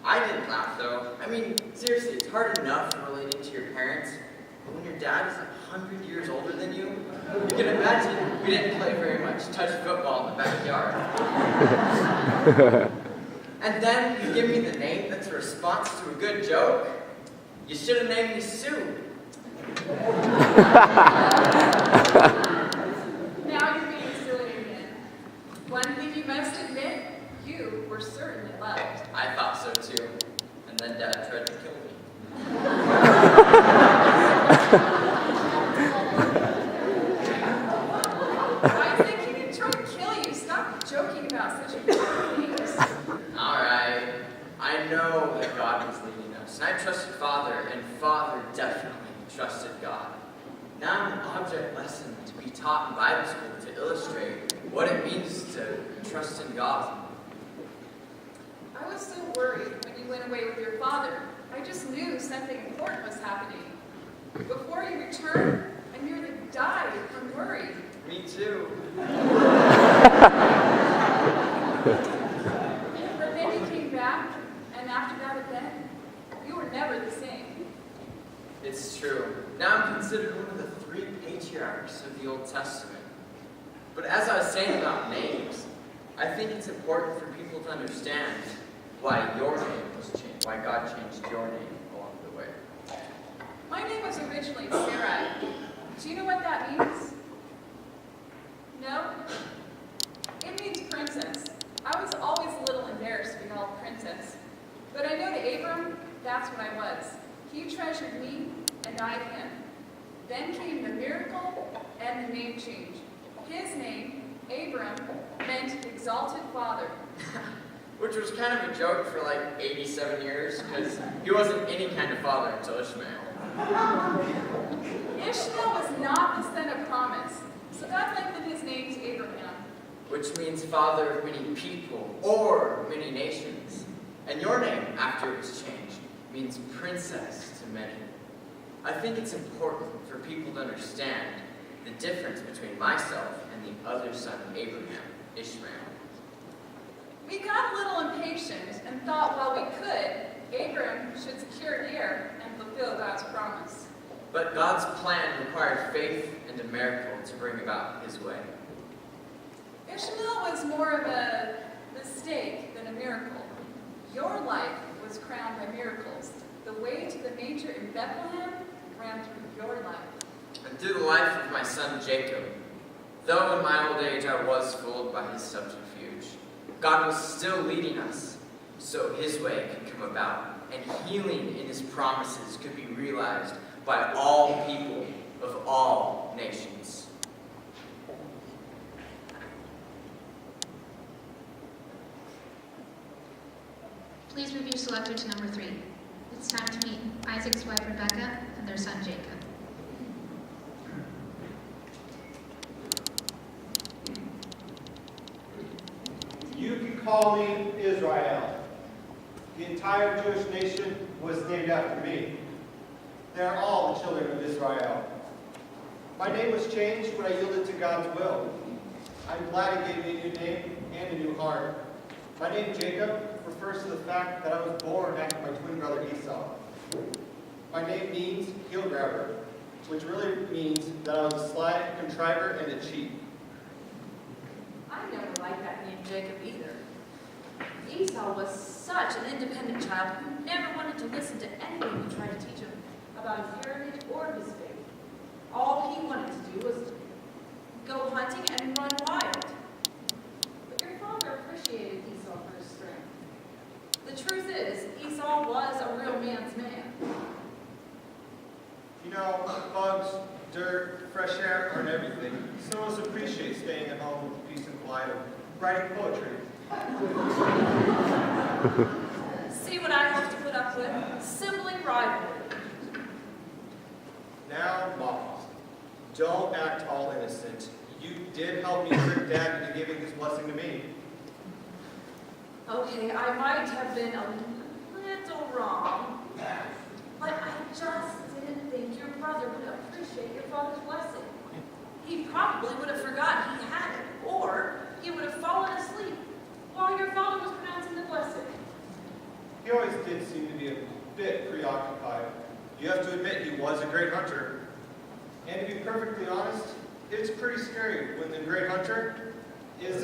I didn't laugh, though. I mean, seriously, it's hard enough relating to your parents, but when your dad is 100 years older than you can imagine we didn't play very much touch football in the backyard. And then you give me the name that's a response to a good joke. You should have named me Sue. Now you're being silly again. One thing you must admit, you were certainly loved. I thought so too. And then Dad tried to kill me. Why is it he didn't try to kill you? Stop joking about such important things. Alright. I know that God was leading us. And I trusted Father, and Father definitely trusted God. Now I'm an object lesson to be taught in Bible school to illustrate what it means to trust in God. I was so worried when you went away with your father. I just knew something important was happening. Before you returned, I nearly died from worry. Me too. But then you came back, and after that event, you were never the same. It's true. Now I'm considered one of the 3 patriarchs of the Old Testament. But as I was saying about names, I think it's important for people to understand why your name was changed, why God changed your name along the way. My name was originally Sarah. Do you know what that means? No? It means princess. I was always a little embarrassed to be called princess. But I know to Abram, that's what I was. He treasured me, and I him. Then came the miracle and the name change. His name, Abram, meant exalted father. Which was kind of a joke for like 87 years, because he wasn't any kind of father until Ishmael. Ishmael was not the son of promise, so God lengthened his name to Abraham. Which means father of many people, or many nations. And your name, after it was changed, means princess to many. I think it's important for people to understand the difference between myself and the other son of Abraham, Ishmael. We got a little impatient and thought while we could, Abram should secure an heir and fulfill God's promise. But God's plan required faith and a miracle to bring about his way. Ishmael was more of a mistake than a miracle. Your life was crowned by miracles. The way to the manger in Bethlehem ran through your life. And through the life of my son Jacob, though in my old age I was fooled by his subterfuge, God was still leading us so his way could come about, and healing in his promises could be realized by all people of all nations. Please review selector to number 3. It's time to meet Isaac's wife Rebecca and their son Jacob. You can call me Israel. The entire Jewish nation was named after me. They are all the children of Israel. My name was changed when I yielded to God's will. I'm glad He gave me a new name and a new heart. My name Jacob refers to the fact that I was born after my twin brother Esau. My name means heel grabber, which really means that I was a sly contriver and a cheat. I never liked that name Jacob either. Esau was such an independent child who never wanted to listen to anyone who tried to teach him about his heritage or his faith. All he wanted to do was go hunting and run wild. But your father appreciated Esau for his strength. The truth is, Esau was a real man's man. You know, bugs, dirt, fresh air aren't everything. Some of us appreciate staying at home with peace and quiet, writing poetry. See what I have to put up with? Sibling rivalry. Now, Mom, don't act all innocent. You did help me trick Dad into giving his blessing to me. Okay, I might have been a little wrong, but I just didn't think your brother would appreciate your father's blessing. He probably would have forgotten he had it, or he would have fallen asleep while your father was pronouncing the blessing. He always did seem to be a bit preoccupied. You have to admit he was a great hunter. And to be perfectly honest, it's pretty scary when the great hunter is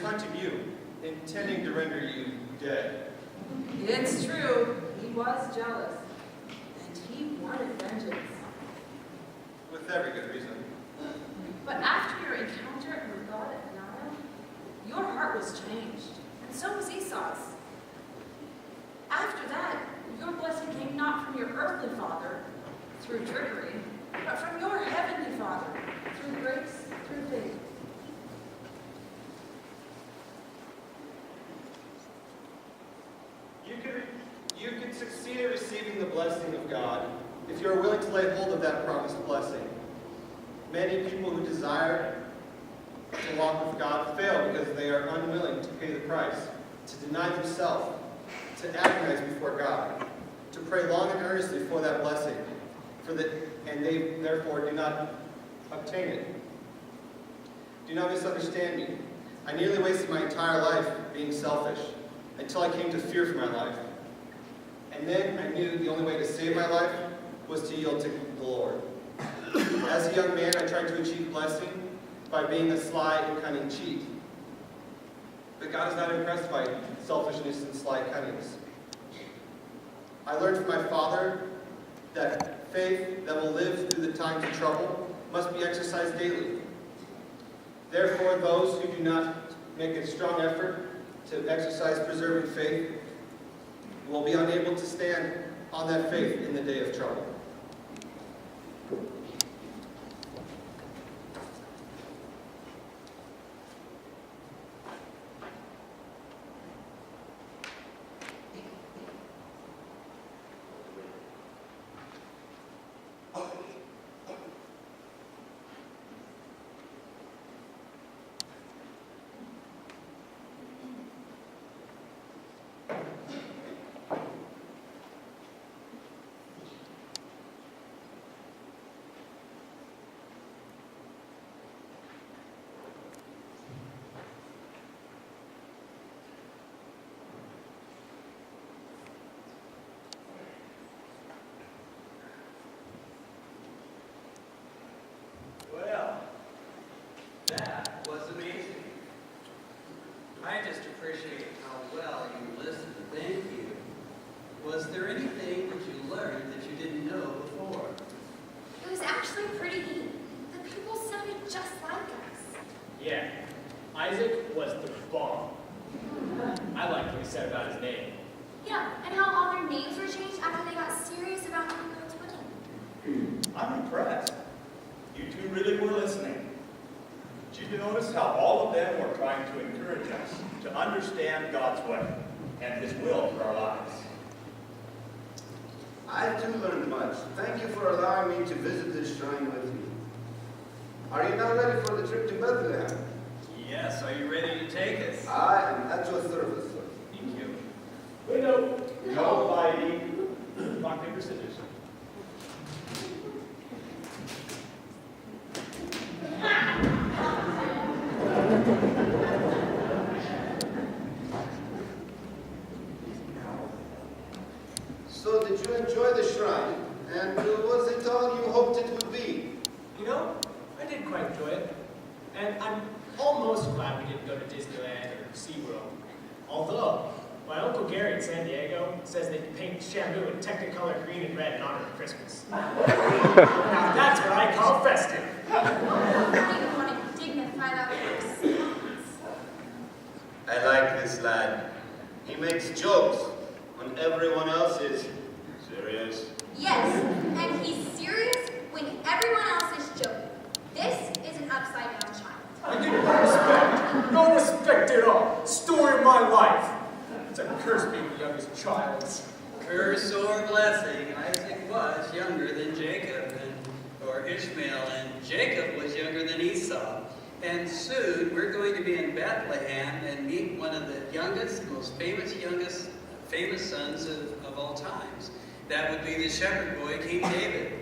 hunting you, intending to render you dead. It's true, he was jealous, and he wanted vengeance. With every good reason. But after your encounter with God at Nile, your heart was changed, and so was Esau's. After that, your blessing came not from your earthly father, through trickery, but from your heavenly Father, through grace, through faith. You can succeed in receiving the blessing of God if you are willing to lay hold of that promised blessing. Many people who desire to walk with God fail because they are unwilling to pay the price, to deny themselves, to agonize before God, to pray long and earnestly for that blessing, and they therefore do not obtain it. Do not misunderstand me. I nearly wasted my entire life being selfish until I came to fear for my life. And then I knew the only way to save my life was to yield to the Lord. As a young man, I tried to achieve blessing by being a sly and cunning cheat. But God is not impressed by selfishness and sly cunnings. I learned from my father that faith that will live through the times of trouble must be exercised daily. Therefore, those who do not make a strong effort to exercise preserving faith will be unable to stand on that faith in the day of trouble. Well, that was amazing. I just appreciate how well you listened. Thank you. Was there anything that you learned that you didn't know before? It was actually pretty neat. The people sounded just like us. Yeah, Isaac was the bomb. I liked what he said about his name. Yeah, and how all their names were changed after they got serious about being God's winning. I'm impressed. You two really were listening. Did you notice how all of them were trying to encourage us to understand God's way and His will for our lives? I too learned much. Thank you for allowing me to visit this shrine with you. Are you now ready for the trip to Bethlehem? Yes, are you ready to take us? I am at your service, sir. Thank you. Wait, no. Nobody. Rock, paper, scissors. So did you enjoy the shrine? And was it all you hoped it would be? You know, I did quite enjoy it. And I'm almost glad we didn't go to Disneyland or SeaWorld. Although, my Uncle Gary in San Diego says they can paint Shamu in Technicolor green and red in honor of Christmas. Now that's what I call festive. I don't even want to dignify that with I like this lad. He makes jokes when everyone else is serious. Yes, and he's serious when everyone else is joking. This is an upside-down child. I get no respect at all. Story of my life. It's a curse being the youngest child. Curse or blessing, Isaac was younger than Jacob, or Ishmael, and Jacob was younger than Esau. And soon we're going to be in Bethlehem and meet one of the youngest, most famous sons of all times. That would be the shepherd boy, King David.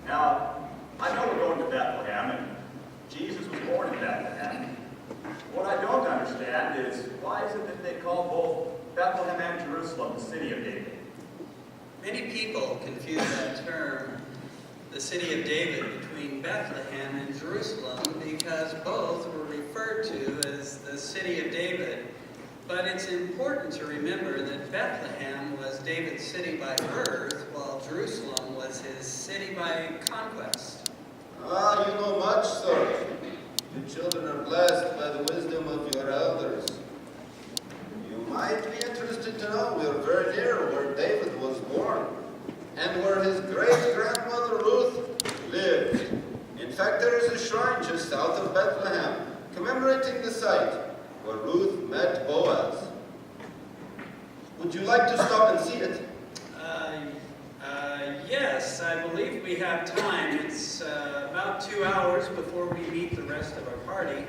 Now, I know we're going to Bethlehem, and Jesus was born in Bethlehem. What I don't understand is, why is it that they call both Bethlehem and Jerusalem, the city of David. Many people confuse that term, the city of David, between Bethlehem and Jerusalem because both were referred to as the city of David. But it's important to remember that Bethlehem was David's city by birth, while Jerusalem was his city by conquest. Ah, you know much, sir. You children are blessed by the wisdom of your elders. You might be interested to know we are very near where David was born and where his great-grandmother Ruth lived. In fact, there is a shrine just south of Bethlehem commemorating the site where Ruth met Boaz. Would you like to stop and see it? Yes, I believe we have time. It's about 2 hours before we meet the rest of our party.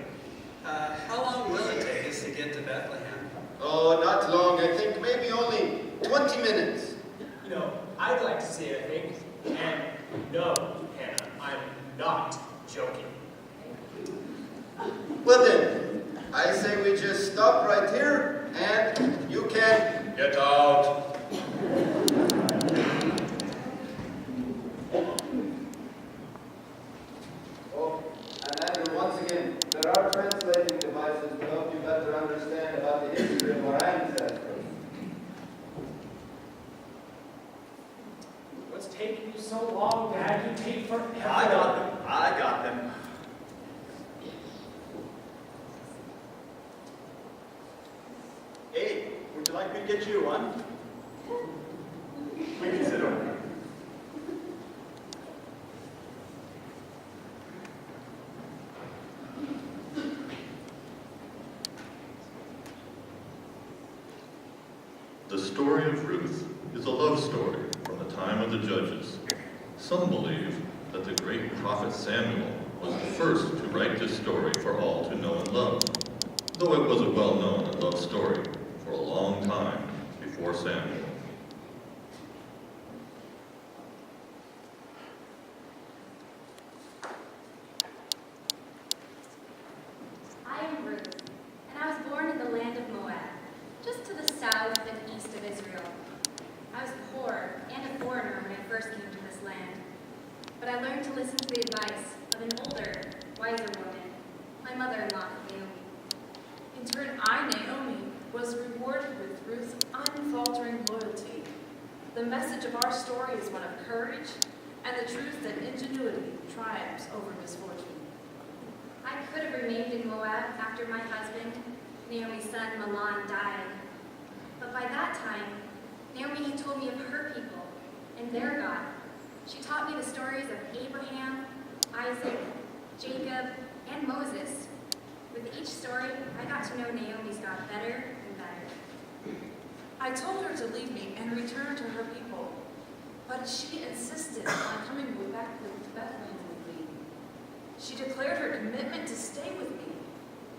How long will it take us to get to Bethlehem? Oh, not long. I think maybe only 20 minutes. You know, I'd like to see it, I think. And no, Hannah, I'm not joking. Well then, I say we just stop right here and you can get out. Oh, and Andrew, once again, there are translating devices to help you better understand about the history of our ancestors. What's taking you so long, Dad? You take forever. I got them. Hey, would you like me to get you one? We can sit over there. The story of Ruth is a love story from the time of the judges. Some believe that the great prophet Samuel was the first to write this story for all to know and love, though it was a well-known love story for a long time before Samuel. I am Ruth, and I was born in the land of Moab, just to the south and east of Israel. I was poor and a foreigner when I first came to this land, but I learned to listen to the advice of an older, wiser woman, my mother-in-law, Naomi. In turn, I, Naomi, was rewarded with Ruth's unfaltering loyalty. The message of our story is one of courage and the truth that ingenuity triumphs over misfortune. I could have remained in Moab after my husband, Naomi's son Mahlon, died. But by that time, Naomi had told me of her people and their God. She taught me the stories of Abraham, Isaac, Jacob, and Moses. With each story, I got to know Naomi's God better and better. I told her to leave me and return to her people, but she insisted on coming back to Bethlehem with me. She declared her commitment to stay with me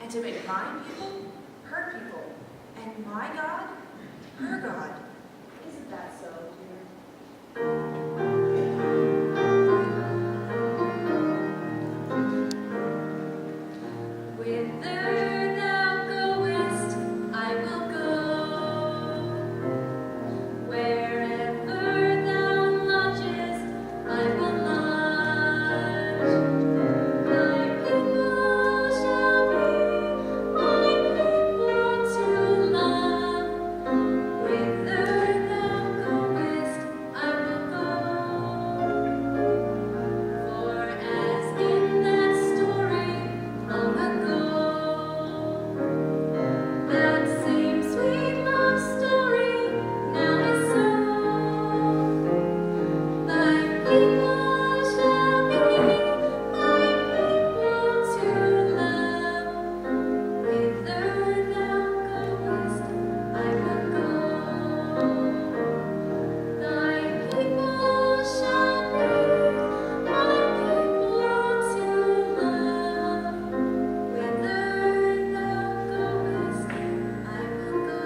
and to make my people her people, and my God her God. Isn't that so, dear? Whither thou goest, I will go. Wherever thou lodgest, I will lodge. Thy people shall be my people to love. Whither thou goest, I will go. For as in that story long ago, that same sweet love story now is so. Thy people shall be my people to love. Whither thou goest, I will go. Thy people shall be my people to love. Whither thou goest, I will go.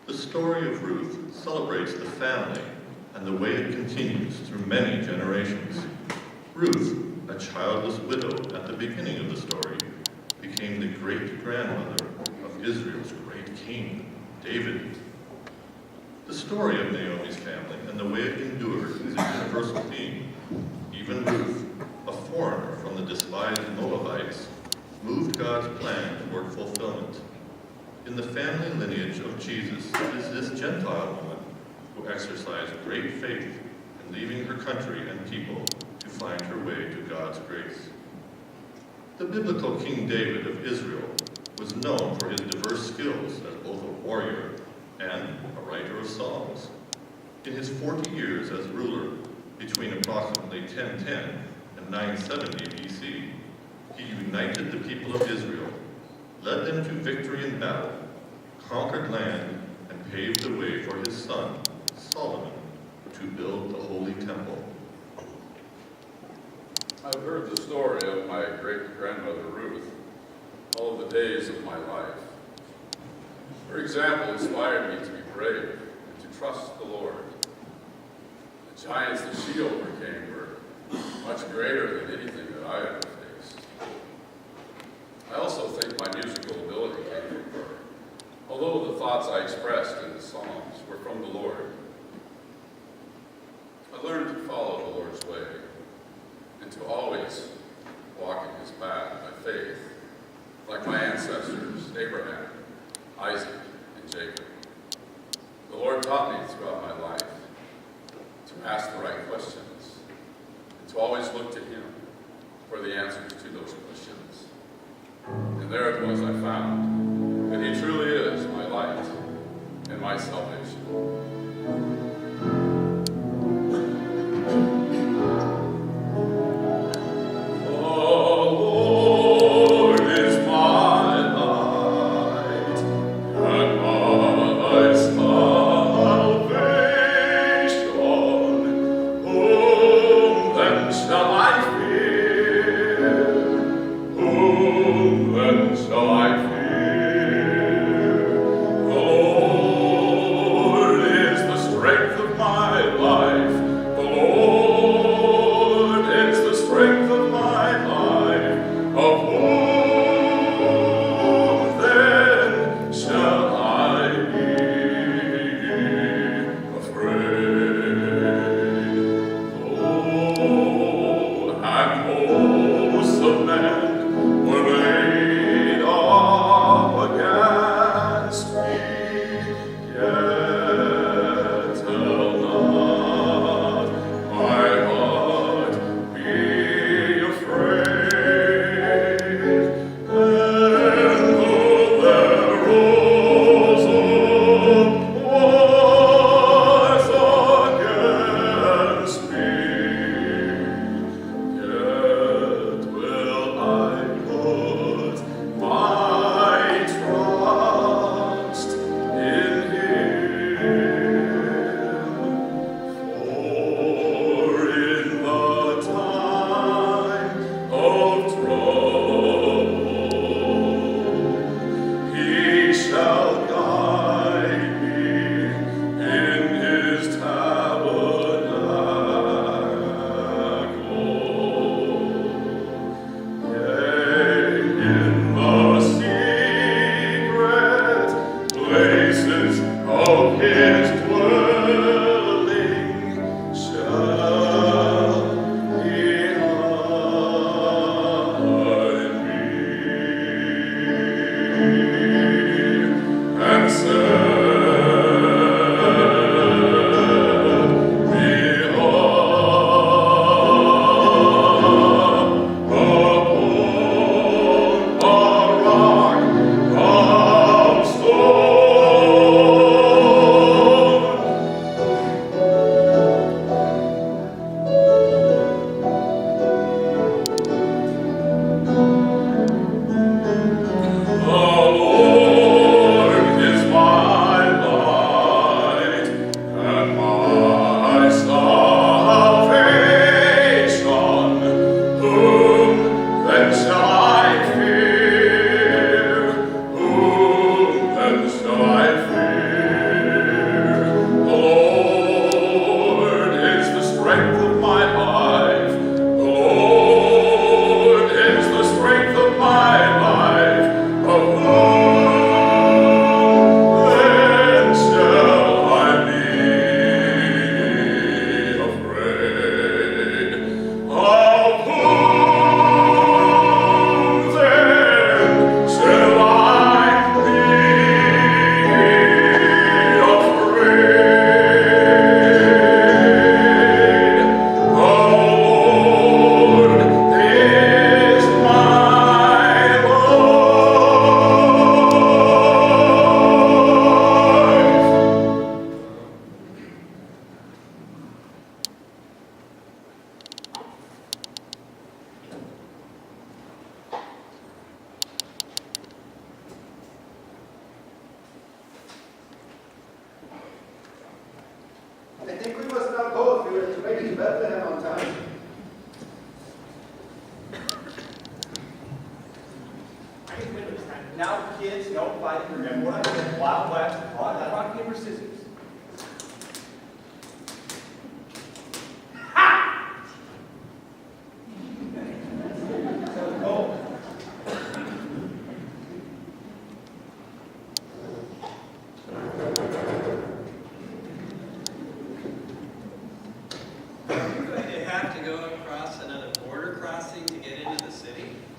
The story of Ruth celebrates the family and the way it continues through many generations. Ruth, a childless widow at the beginning of the story, became the great-grandmother of Israel's great king, David. The story of Naomi's family and the way it endured is a universal theme. Even Ruth, a foreigner from the despised Moabites, moved God's plan toward fulfillment. In the family lineage of Jesus is this Gentile woman who exercised great faith in leaving her country and people to find her way to God's grace. The biblical King David of Israel was known for his diverse skills as both a warrior and a writer of songs. In his 40 years as ruler, between approximately 1010 and 970 BC, he united the people of Israel, led them to victory in battle, conquered land, and paved the way for his son, Solomon, to build the Holy Temple. I've heard the story of my great-grandmother Ruth all of the days of my life. Her example inspired me to be brave and to trust the Lord. The giants that she overcame were much greater than anything that I ever faced. I also think my musical ability came from her, although the thoughts I expressed in the songs were from the Lord. I learned to follow the Lord's way and to always walk in his path by faith, like my ancestors, Abraham, Isaac, and Jacob. The Lord taught me throughout my life to ask the right questions and to always look to him for the answers to those questions. And there it was I found that he truly is my light and my salvation. Shall I fear? The Lord think we must now go if we are to make it to Bethlehem on time. I can win this time. Now, kids, no fighting. Remember what I said, Wild West, rock, paper, scissors.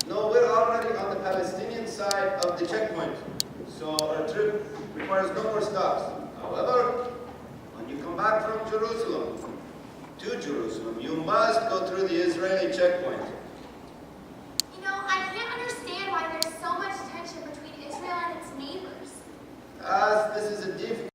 No, we're already on the Palestinian side of the checkpoint, so our trip requires no more stops. However, when you come back from Jerusalem, to Jerusalem, you must go through the Israeli checkpoint.